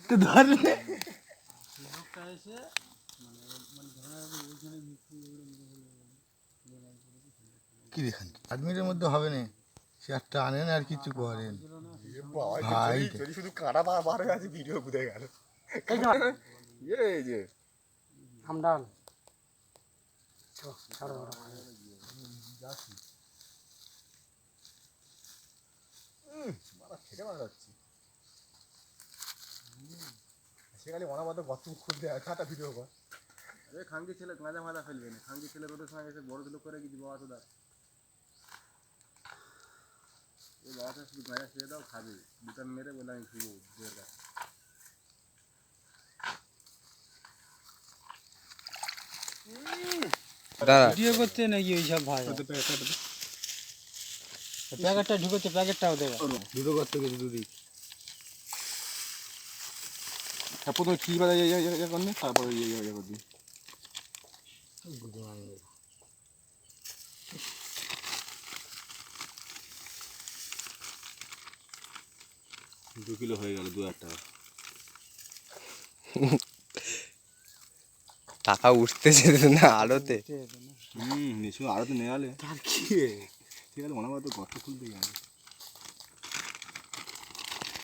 তো ধরলে কি দেখেন 8 মিনিটের মধ্যে হবে না, সে একটা আনেন আর কিছু করেন ভাই। শুধু কাটা বার হয়ে আছে, ভিডিও বুঝে গেল। এই যে আমডাল খেতে মারা যাচ্ছে সেখানে অনাবাদ গত খুলতে খাতা ভিডিও কর। খাঙ্কি ছেলে গাঁজা মাদা ফেলবে না, খাঙ্কি ছেলে রোদের সঙ্গে এসে বড় দিল করে গেছি বাবা তো দা ওই বাবাটা শুধু গাঁজা খেয়ে দাও খাবে, দুটান মেরে বলে আমি শুবো দুয়ের কাছে। ভিডিও করতে নাকি ওইসব ভাই প্যাকেটটা ঢুকোচ্ছে, প্যাকেটটাও দেবে দুটো করতে গেছে দুদিক। প্রথমে কি বাজে করবে, তারপরে ইয়ে করবি। 2 কিলো হয়ে গেল, 2000 টাকা। টাকা উঠতেছে না আলোতে। নিশ্চয় আরো তো নেওয়ালে তার কি ঠিক আছে, মনে হয় তো গর্ত খুলতে গেলে